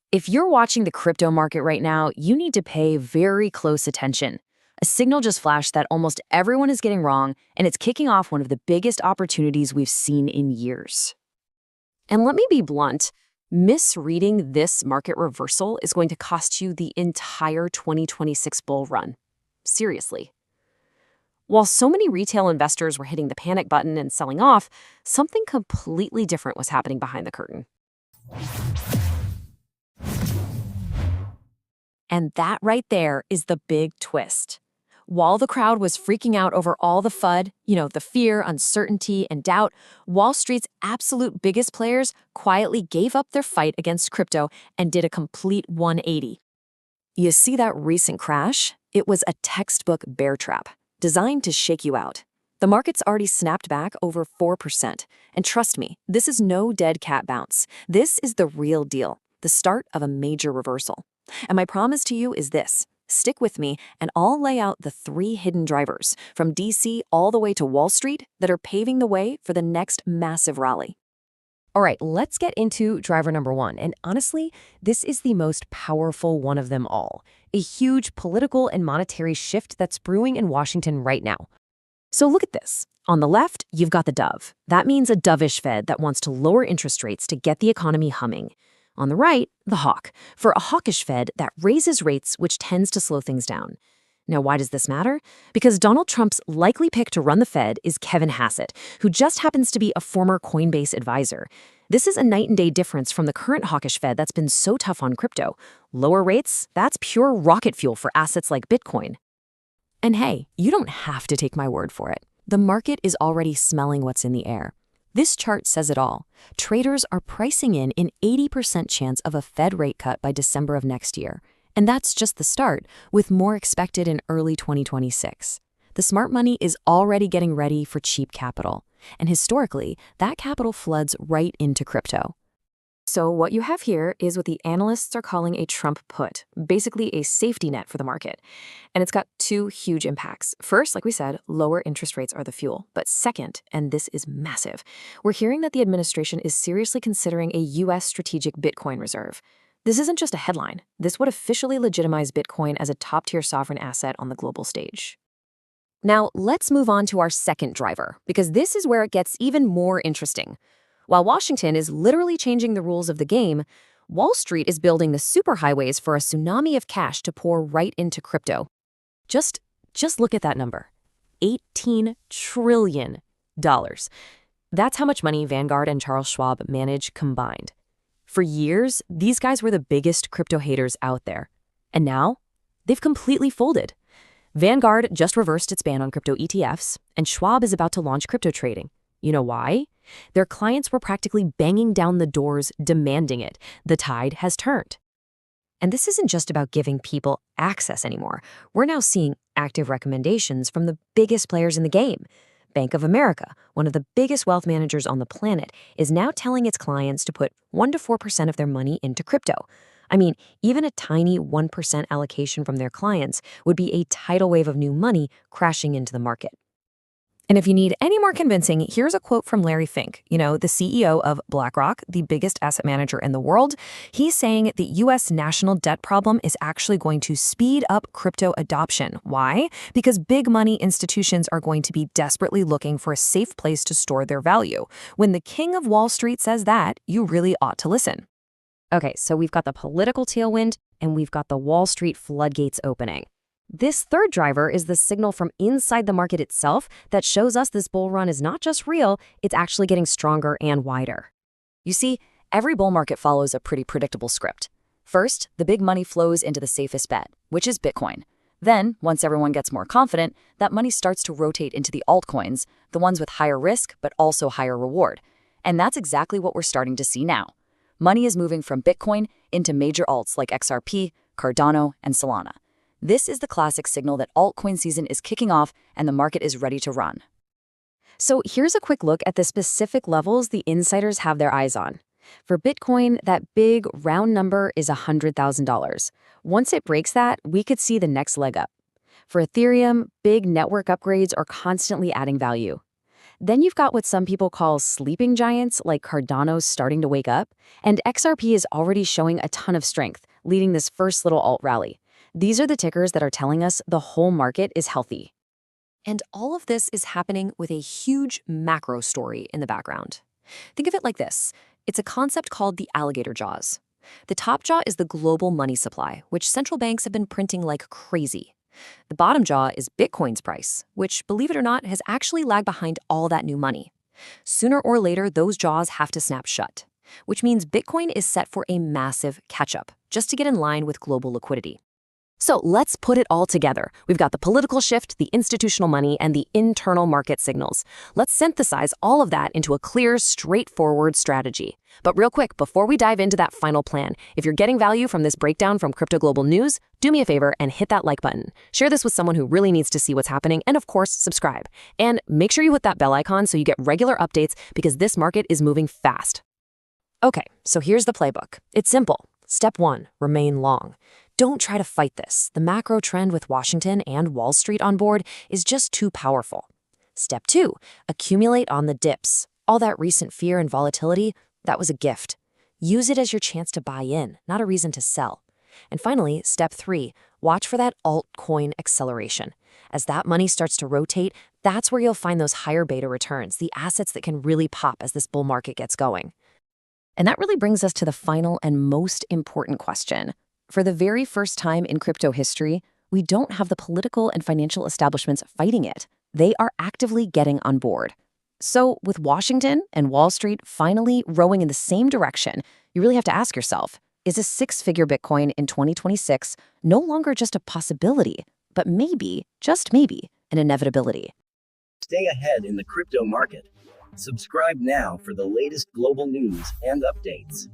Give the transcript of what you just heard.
If you're watching the crypto market right now, you need to pay very close attention. A signal just flashed that almost everyone is getting wrong, and it's kicking off one of the biggest opportunities we've seen in years. And let me be blunt, misreading this market reversal is going to cost you the entire 2026 bull run. Seriously. While so many retail investors were hitting the panic button and selling off, something completely different was happening behind the curtain. And that right there is the big twist. While the crowd was freaking out over all the FUD, the fear, uncertainty, and doubt, Wall Street's absolute biggest players quietly gave up their fight against crypto and did a complete 180. You see that recent crash? It was a textbook bear trap, designed to shake you out. The market's already snapped back over 4%. And trust me, this is no dead cat bounce. This is the real deal, the start of a major reversal. And my promise to you is this. Stick with me, and I'll lay out the 3 hidden drivers, from DC all the way to Wall Street, that are paving the way for the next massive rally. All right, let's get into driver number 1. And honestly, this is the most powerful one of them all. A huge political and monetary shift that's brewing in Washington right now. So look at this. On the left, you've got the dove. That means a dovish Fed that wants to lower interest rates to get the economy humming. On the right, the hawk, for a hawkish Fed that raises rates, which tends to slow things down. Now, why does this matter? Because Donald Trump's likely pick to run the Fed is Kevin Hassett, who just happens to be a former Coinbase advisor. This is a night and day difference from the current hawkish Fed that's been so tough on crypto. Lower rates, that's pure rocket fuel for assets like Bitcoin. And hey, you don't have to take my word for it. The market is already smelling what's in the air. This chart says it all. Traders are pricing in an 80% chance of a Fed rate cut by December of next year. And that's just the start, with more expected in early 2026. The smart money is already getting ready for cheap capital. And historically, that capital floods right into crypto. So what you have here is what the analysts are calling a Trump put, basically a safety net for the market. And it's got 2 huge impacts. First, like we said, lower interest rates are the fuel. But second, and this is massive, we're hearing that the administration is seriously considering a U.S. strategic Bitcoin reserve. This isn't just a headline. This would officially legitimize Bitcoin as a top-tier sovereign asset on the global stage. Now, let's move on to our second driver, because this is where it gets even more interesting. While Washington is literally changing the rules of the game, Wall Street is building the superhighways for a tsunami of cash to pour right into crypto. Just look at that number. $18 trillion. That's how much money Vanguard and Charles Schwab manage combined. For years, these guys were the biggest crypto haters out there. And now, they've completely folded. Vanguard just reversed its ban on crypto ETFs, and Schwab is about to launch crypto trading. You know why? Their clients were practically banging down the doors, demanding it. The tide has turned. And this isn't just about giving people access anymore. We're now seeing active recommendations from the biggest players in the game. Bank of America, one of the biggest wealth managers on the planet, is now telling its clients to put 1 to 4% of their money into crypto. I mean, even a tiny 1% allocation from their clients would be a tidal wave of new money crashing into the market. And if you need any more convincing, here's a quote from Larry Fink, the CEO of BlackRock, the biggest asset manager in the world. He's saying the U.S. national debt problem is actually going to speed up crypto adoption. Why? Because big money institutions are going to be desperately looking for a safe place to store their value. When the king of Wall Street says that, you really ought to listen. Okay, so we've got the political tailwind, and we've got the Wall Street floodgates opening. This third driver is the signal from inside the market itself that shows us this bull run is not just real, it's actually getting stronger and wider. You see, every bull market follows a pretty predictable script. First, the big money flows into the safest bet, which is Bitcoin. Then, once everyone gets more confident, that money starts to rotate into the altcoins, the ones with higher risk but also higher reward. And that's exactly what we're starting to see now. Money is moving from Bitcoin into major alts like XRP, Cardano, and Solana. This is the classic signal that altcoin season is kicking off and the market is ready to run. So here's a quick look at the specific levels the insiders have their eyes on. For Bitcoin, that big round number is $100,000. Once it breaks that, we could see the next leg up. For Ethereum, big network upgrades are constantly adding value. Then you've got what some people call sleeping giants like Cardano starting to wake up, and XRP is already showing a ton of strength, leading this first little alt rally. These are the tickers that are telling us the whole market is healthy. And all of this is happening with a huge macro story in the background. Think of it like this. It's a concept called the alligator jaws. The top jaw is the global money supply, which central banks have been printing like crazy. The bottom jaw is Bitcoin's price, which, believe it or not, has actually lagged behind all that new money. Sooner or later, those jaws have to snap shut, which means Bitcoin is set for a massive catch-up, just to get in line with global liquidity. So let's put it all together. We've got the political shift, the institutional money, and the internal market signals. Let's synthesize all of that into a clear, straightforward strategy. But real quick, before we dive into that final plan, if you're getting value from this breakdown from Crypto Global News, do me a favor and hit that like button. Share this with someone who really needs to see what's happening, and of course, subscribe. And make sure you hit that bell icon so you get regular updates because this market is moving fast. Okay, so here's the playbook. It's simple. Step 1, remain long. Don't try to fight this. The macro trend with Washington and Wall Street on board is just too powerful. Step 2, accumulate on the dips. All that recent fear and volatility, that was a gift. Use it as your chance to buy in, not a reason to sell. And finally, step 3, watch for that altcoin acceleration. As that money starts to rotate, that's where you'll find those higher beta returns, the assets that can really pop as this bull market gets going. And that really brings us to the final and most important question. For the very first time in crypto history, we don't have the political and financial establishments fighting it. They are actively getting on board. So with Washington and Wall Street finally rowing in the same direction, you really have to ask yourself, is a six-figure Bitcoin in 2026 no longer just a possibility, but maybe, just maybe, an inevitability? Stay ahead in the crypto market. Subscribe now for the latest global news and updates.